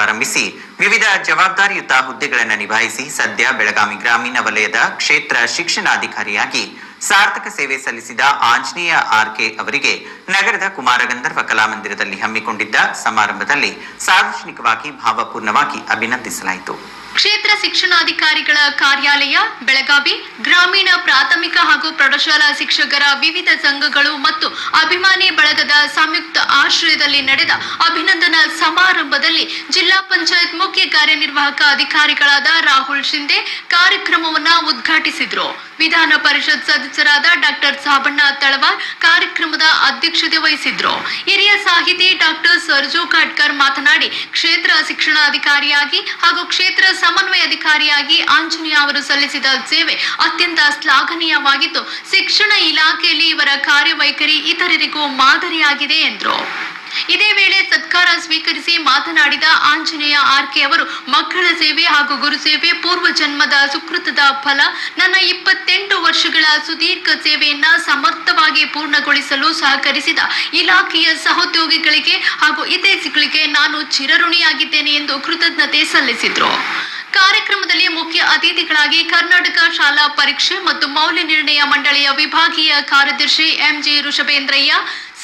ಆರಂಭಿಸಿ ವಿವಿಧ ಜವಾಬ್ದಾರಿಯುತ ಹುದ್ದೆಗಳನ್ನು ನಿಭಾಯಿಸಿ ಸದ್ಯ ಬೆಳಗಾವಿ ಗ್ರಾಮೀಣ ವಲಯದ ಕ್ಷೇತ್ರ ಶಿಕ್ಷಣಾಧಿಕಾರಿಯಾಗಿ ಸಾರ್ಥಕ ಸೇವೆ ಸಲ್ಲಿಸಿದ ಆಂಜನೇಯ ಆರ್ಕೆ ಅವರಿಗೆ ನಗರದ ಕುಮಾರಗಂಧರ್ವ ಕಲಾಮಂದಿರದಲ್ಲಿ ಹಮ್ಮಿಕೊಂಡಿದ್ದ ಸಮಾರಂಭದಲ್ಲಿ ಸಾರ್ವಜನಿಕವಾಗಿ ಭಾವಪೂರ್ಣವಾಗಿ ಅಭಿನಂದಿಸಲಾಯಿತು. ಕ್ಷೇತ್ರ ಶಿಕ್ಷಣಾಧಿಕಾರಿಗಳ ಕಾರ್ಯಾಲಯ ಬೆಳಗಾವಿ, ಗ್ರಾಮೀಣ ಪ್ರಾಥಮಿಕ ಹಾಗೂ ಪ್ರೌಢಶಾಲಾ ಶಿಕ್ಷಕರ ವಿವಿಧ ಸಂಘಗಳು ಮತ್ತು ಅಭಿಮಾನಿ ಬಳಗದ ಸಂಯುಕ್ತ ಆಶ್ರಯದಲ್ಲಿ ನಡೆದ ಅಭಿನಂದನಾ ಸಮಾರಂಭದಲ್ಲಿ ಜಿಲ್ಲಾ ಪಂಚಾಯತ್ ಮುಖ್ಯ ಕಾರ್ಯನಿರ್ವಾಹಕ ಅಧಿಕಾರಿಗಳಾದ ರಾಹುಲ್ ಶಿಂದೆ ಕಾರ್ಯಕ್ರಮವನ್ನು ಉದ್ಘಾಟಿಸಿದರು. ವಿಧಾನ ಪರಿಷತ್ ಸದಸ್ಯರಾದ ಡಾಕ್ಟರ್ ಸಾಬಣ್ಣ ತಳವಾರ್ ಕಾರ್ಯಕ್ರಮದ ಅಧ್ಯಕ್ಷತೆ ವಹಿಸಿದ್ರು. ಹಿರಿಯ ಸಾಹಿತಿ ಡಾಕ್ಟರ್ ಸರ್ಜು ಖಾಡ್ಕರ್ ಮಾತನಾಡಿ, ಕ್ಷೇತ್ರ ಶಿಕ್ಷಣಾಧಿಕಾರಿಯಾಗಿ ಹಾಗೂ ಕ್ಷೇತ್ರ ಸಮನ್ವಯ ಅಧಿಕಾರಿಯಾಗಿ ಆಂಜನೇಯ ಅವರು ಸಲ್ಲಿಸಿದ ಸೇವೆ ಅತ್ಯಂತ ಶ್ಲಾಘನೀಯವಾಗಿದ್ದು, ಶಿಕ್ಷಣ ಇಲಾಖೆಯಲ್ಲಿ ಇವರ ಕಾರ್ಯವೈಖರಿ ಇತರರಿಗೂ ಮಾದರಿಯಾಗಿದೆ ಎಂದರು. ಇದೇ ವೇಳೆ ಸತ್ಕಾರ ಸ್ವೀಕರಿಸಿ ಮಾತನಾಡಿದ ಆಂಜನೇಯ ಆರ್ಕೆ ಅವರು, ಮಕ್ಕಳ ಸೇವೆ ಹಾಗೂ ಗುರುಸೇವೆ ಪೂರ್ವ ಜನ್ಮದ ಸುಕೃತದ ಫಲ. ನನ್ನ 28 ವರ್ಷಗಳ ಸುದೀರ್ಘ ಸೇವೆಯನ್ನ ಸಮರ್ಥವಾಗಿ ಪೂರ್ಣಗೊಳಿಸಲು ಸಹಕರಿಸಿದ ಇಲಾಖೆಯ ಸಹೋದ್ಯೋಗಿಗಳಿಗೆ ಹಾಗೂ ಹಿತೈಷಿಗಳಿಗೆ ನಾನು ಚಿರಋಣಿಯಾಗಿದ್ದೇನೆ ಎಂದು ಕೃತಜ್ಞತೆ ಸಲ್ಲಿಸಿದರು. ಕಾರ್ಯಕ್ರಮದಲ್ಲಿ ಮುಖ್ಯ ಅತಿಥಿಗಳಾಗಿ ಕರ್ನಾಟಕ ಶಾಲಾ ಪರೀಕ್ಷೆ ಮತ್ತು ಮೌಲ್ಯ ನಿರ್ಣಯ ಮಂಡಳಿಯ ವಿಭಾಗೀಯ ಕಾರ್ಯದರ್ಶಿ ಎಂಜಿ ಋಷಭೇಂದ್ರಯ್ಯ,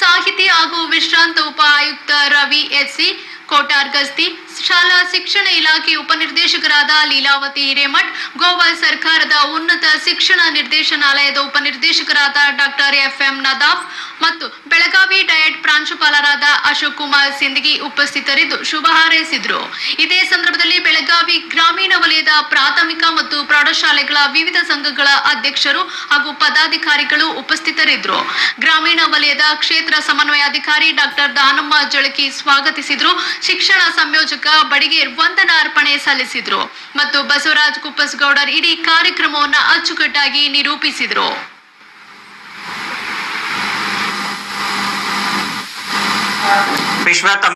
ಸಾಹಿತಿ ಹಾಗೂ ವಿಶ್ರಾಂತ ಉಪ ಆಯುಕ್ತ ರವಿ ಎಸ್ಸಿ ಕೋಟಾರ್ಗಸ್ತಿ, ಶಾಲಾ ಶಿಕ್ಷಣ ಇಲಾಖೆ ಉಪನಿರ್ದೇಶಕರಾದ ಲೀಲಾವತಿ ಹಿರೇಮಠ್, ಗೋವಾ ಸರ್ಕಾರದ ಉನ್ನತ ಶಿಕ್ಷಣ ನಿರ್ದೇಶನಾಲಯದ ಉಪನಿರ್ದೇಶಕರಾದ ಡಾಕ್ಟರ್ ಎಫ್ಎಂ ನದಾಫ್ ಮತ್ತು ಬೆಳಗಾವಿ ಡಯಟ್ ಪ್ರಾಂಶುಪಾಲರಾದ ಅಶೋಕ್ ಕುಮಾರ್ ಸಿಂದಗಿ ಉಪಸ್ಥಿತರಿದ್ದು ಶುಭ ಹಾರೈಸಿದರು. ಇದೇ ಸಂದರ್ಭದಲ್ಲಿ ಬೆಳಗಾವಿ ಗ್ರಾಮೀಣ ವಲಯದ ಪ್ರಾಥಮಿಕ ಮತ್ತು ಪ್ರೌಢಶಾಲೆಗಳ ವಿವಿಧ ಸಂಘಗಳ ಅಧ್ಯಕ್ಷರು ಹಾಗೂ ಪದಾಧಿಕಾರಿಗಳು ಉಪಸ್ಥಿತರಿದ್ದರು. ಗ್ರಾಮೀಣ ವಲಯದ ಕ್ಷೇತ್ರ ಸಮನ್ವಯಾಧಿಕಾರಿ ಡಾಕ್ಟರ್ ದಾನಮ್ಮ ಜಳಕಿ ಸ್ವಾಗತಿಸಿದರು. ಶಿಕ್ಷಣ ಸಂಯೋಜಕ ಬಡಿಗೇರ್ ವಂದನಾರ್ಪಣೆ ಸಲ್ಲಿಸಿದ್ರು ಮತ್ತು ಬಸವರಾಜ್ ಕುಪ್ಪಸ್ಗೌಡರ್ ಇಡೀ ಕಾರ್ಯಕ್ರಮವನ್ನು ಅಚ್ಚುಕಟ್ಟಾಗಿ ನಿರೂಪಿಸಿದರು.